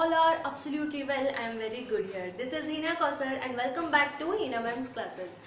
all are absolutely well. I am very good here. This is Hina Kausar and welcome back to Hina Ma'am's classes.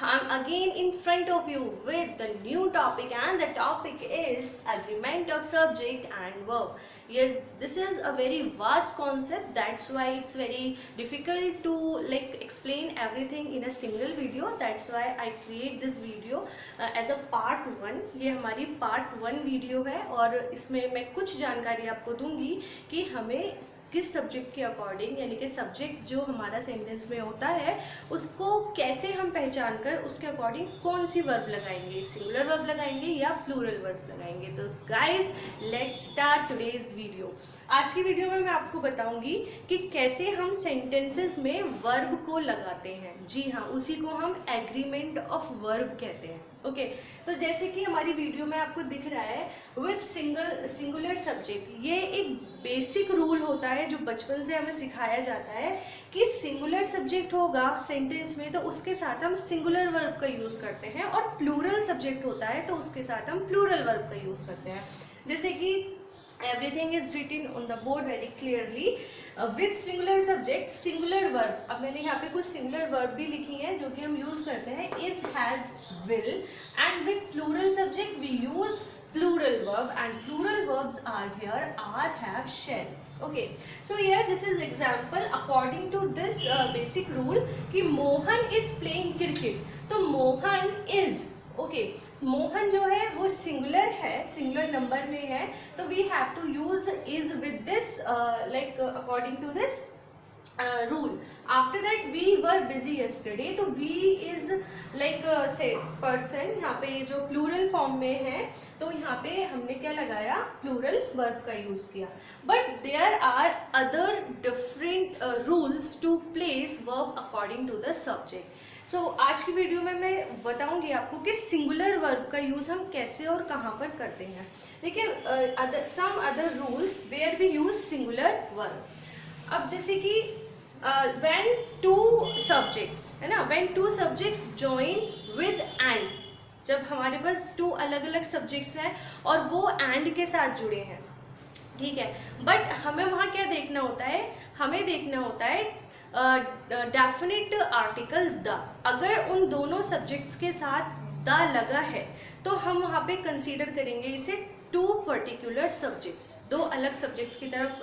I'm again in front of you with the new topic, and the topic is agreement of subject and verb. Yes, this is a very vast concept, that's why it's very difficult to explain everything in a single video. That's why I create this video as a part 1. ये हमारी part 1 video है और इसमें मैं कुछ जानकारी आपको दूंगी कि हमें किस सब्जेक्ट के अकॉर्डिंग, यानी कि सब्जेक्ट जो हमारा सेंटेंस में होता है उसको कैसे हम पहचान कर उसके अकॉर्डिंग कौन सी वर्ब लगाएंगे, सिंगुलर वर्ब लगाएंगे या प्लूरल वर्ब लगाएंगे. तो guys let's start today's video. आज की वीडियो में मैं आपको बताऊंगी कि कैसे हम सेंटेंसेस में वर्ब को लगाते हैं. जी हाँ, उसी को हम एग्रीमेंट ऑफ वर्ब कहते हैं. ओके तो जैसे कि हमारी वीडियो में आपको दिख रहा है विथ सिंगुलर सब्जेक्ट, ये एक बेसिक रूल होता है जो बचपन से हमें सिखाया जाता है कि सिंगुलर सब्जेक्ट होगा सेंटेंस में तो उसके साथ हम सिंगुलर वर्ब का यूज़ करते हैं, और प्लूरल सब्जेक्ट होता है तो उसके साथ हम प्लूरल वर्ब का यूज़ करते हैं. जैसे कि everything is written on the board very clearly. With singular subject, singular verb. अब मैंने यहाँ पे कुछ singular verb भी लिखी हैं जो कि हम use करते हैं is, has, will, and with plural subject we use plural verb, and plural verbs are here are, have, shall. Okay, so here this is example according to this basic rule कि Mohan is playing cricket. तो Mohan is, okay Mohan जो है वो singular है, singular number में है, तो we have to use is with this according to this rule. After that we were busy yesterday, तो वी इज से पर्सन, यहाँ पे ये जो प्लूरल फॉर्म में है तो यहाँ पे हमने क्या लगाया, प्लूरल वर्ब का यूज किया. But there are other different rules to place verb according to the subject. So आज की वीडियो में मैं बताऊंगी आपको कि सिंगुलर वर्ब का यूज़ हम कैसे और कहाँ पर करते हैं. देखिए some other rules where we use singular verb. अब जैसे कि व्हेन टू सब्जेक्ट्स है ना, when two subjects join with and, जब हमारे पास टू अलग अलग सब्जेक्ट्स हैं और वो एंड के साथ जुड़े हैं, ठीक है. बट हमें वहाँ क्या देखना होता है, हमें देखना होता है डेफिनेट आर्टिकल द. अगर उन दोनों सब्जेक्ट्स के साथ द लगा है तो हम वहाँ पे कंसीडर करेंगे इसे टू पर्टिकुलर सब्जेक्ट्स, दो अलग सब्जेक्ट्स की तरफ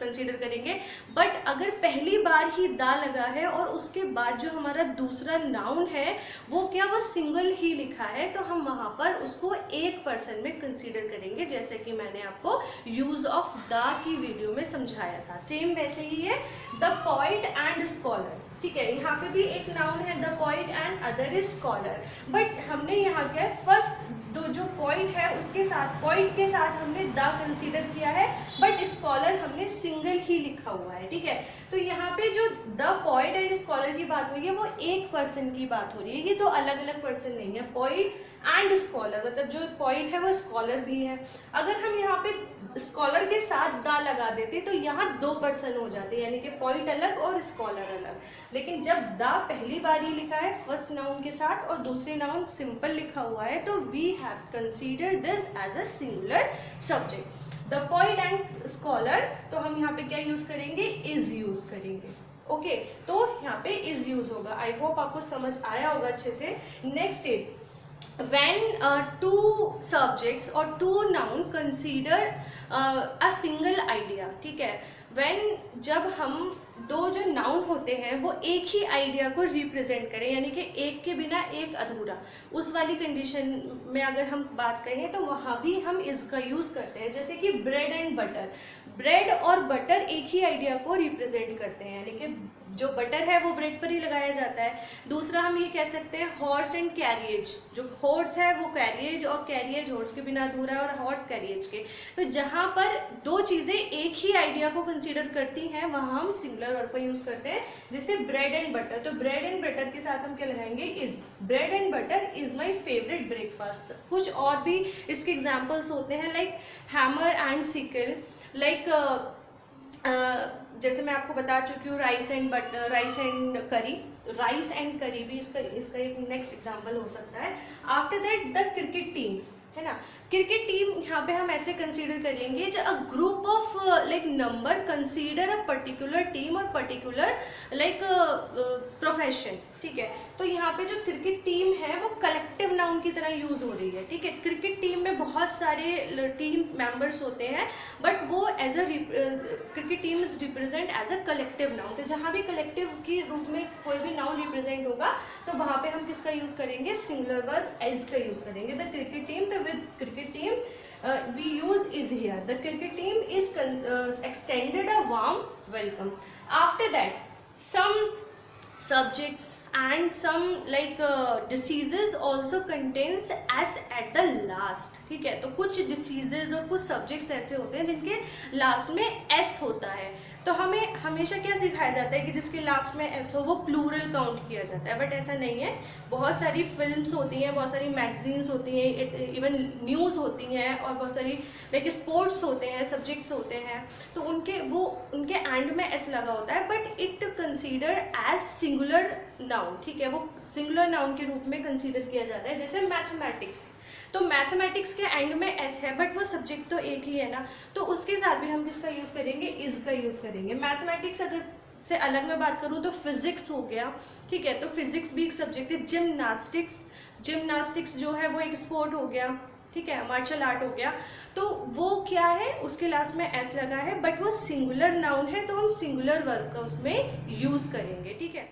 कंसीडर करेंगे. बट अगर पहली बार ही द लगा है और उसके बाद जो हमारा दूसरा नाउन है वो क्या, वो सिंगल ही लिखा है, तो हम वहाँ पर उसको एक पर्सन में कंसीडर करेंगे, जैसे कि मैंने आपको use of the key video में समझाया था. सेम वैसे ही है द पोइट एंड स्कॉलर, ठीक है. यहाँ पे भी एक नाउन है the poet and other is scholar, but हमने यहाँ क्या है, फर्स्ट जो पोइट है उसके साथ, पोइट के साथ हमने द कंसीडर किया है, बट स्कॉलर हमने सिंगल ही लिखा हुआ है, ठीक है. तो यहाँ पे जो द पोइट एंड स्कॉलर की बात हो रही है वो एक पर्सन की बात हो रही है, ये दो अलग अलग पर्सन नहीं है. पोइट एंड स्कॉलर मतलब जो पोइट है वो स्कॉलर भी है. अगर हम यहाँ पे स्कॉलर के साथ द लगा देते तो यहाँ दो पर्सन हो जाते, यानी कि पोइट अलग और स्कॉलर अलग. लेकिन जब द पहली बार ही लिखा है फर्स्ट नाउन के साथ और दूसरे नाउन सिंपल लिखा हुआ है, तो we have consider this as a singular subject. The poet and scholar, तो हम यहाँ पे क्या यूज करेंगे, इज यूज करेंगे. ओके तो यहाँ पे इज यूज होगा. आई होप आपको समझ आया होगा अच्छे से. Next is when two subjects or two noun consider a single idea, ठीक है. when जब हम दो जो नाउन होते हैं वो एक ही आइडिया को रिप्रेजेंट करें, यानी कि एक के बिना एक अधूरा, उस वाली कंडीशन में अगर हम बात करें तो वहाँ भी हम इसका यूज़ करते हैं. जैसे कि ब्रेड एंड बटर, ब्रेड और बटर एक ही आइडिया को रिप्रेजेंट करते हैं, यानी कि जो बटर है वो ब्रेड पर ही लगाया जाता है. दूसरा हम ये कह सकते हैं हॉर्स एंड कैरिएज, जो हॉर्स है वो कैरिएज और कैरिएज हॉर्स के बिना अधूरा है और हॉर्स कैरिएज के. तो जहाँ पर दो चीज़ें एक ही आइडिया को कंसीडर करती हैं वहाँ हम सिंगुलर वर्ब का यूज़ करते हैं. जैसे ब्रेड एंड बटर, तो ब्रेड एंड बटर के साथ हम क्या लगाएंगे, is. Bread and butter is my favourite breakfast. कुछ और भी इसके एग्जाम्पल्स होते हैं like hammer and sickle, like जैसे मैं आपको बता चुकी हूँ राइस एंड करी, राइस एंड करी भी इसका एक नेक्स्ट एग्जाम्पल हो सकता है. After that the cricket team, है ना. क्रिकेट टीम यहाँ पे हम ऐसे कंसीडर करेंगे जो a group of like number consider a particular team और पर्टिकुलर लाइक प्रोफेशन, ठीक है। तो यहाँ पे जो क्रिकेट टीम है वो कलेक्टिव नाउन की तरह यूज हो रही है, ठीक है। क्रिकेट टीम में बहुत सारे टीम मेंबर्स होते हैं, बट वो as a cricket team is represent as a collective noun. तो जहाँ भी कलेक्टिव के रूप में कोई भी नाउन रिप्रेजेंट होगा तो वहाँ पे हम किसका यूज करेंगे, सिंगुलर वर्ब एज का यूज करेंगे। द क्रिकेट टीम, तो with cricket team we use is here. The cricket team is extended a warm welcome. After that, some subjects and some like diseases also contains s at the last, ठीक है। तो कुछ diseases और कुछ subjects ऐसे होते हैं जिनके लास्ट में s होता है। तो हमें हमेशा क्या सिखाया जाता है कि जिसके लास्ट में s हो वो प्लूरल काउंट किया जाता है, बट ऐसा नहीं है। बहुत सारी फिल्म्स होती हैं, बहुत सारी मैगजीन्स होती हैं, इवन न्यूज़ होती हैं, और बहुत सारी लाइक स्पोर्ट्स होते हैं, सब्जेक्ट्स होते हैं, तो उनके एंड में s लगा होता है, but it consider as singular noun, ठीक है। वो सिंगुलर नाउन के रूप में कंसीडर किया जाता है। जैसे मैथमेटिक्स, तो मैथमेटिक्स के एंड में s है, बट वो सब्जेक्ट तो एक ही है ना, तो उसके साथ भी हम किसका यूज़ करेंगे, इज का यूज़ करेंगे। मैथमेटिक्स अगर से अलग मैं बात करूँ तो फिजिक्स हो गया, ठीक है। तो फिजिक्स भी एक सब्जेक्ट है। जिम्नास्टिक्स जो है वो एक स्पोर्ट हो गया, ठीक है, मार्शल आर्ट हो गया। तो वो क्या है, उसके लास्ट में s लगा है, बट वो सिंगुलर नाउन है, तो हम सिंगुलर वर्ब का उसमें यूज़ करेंगे, ठीक है।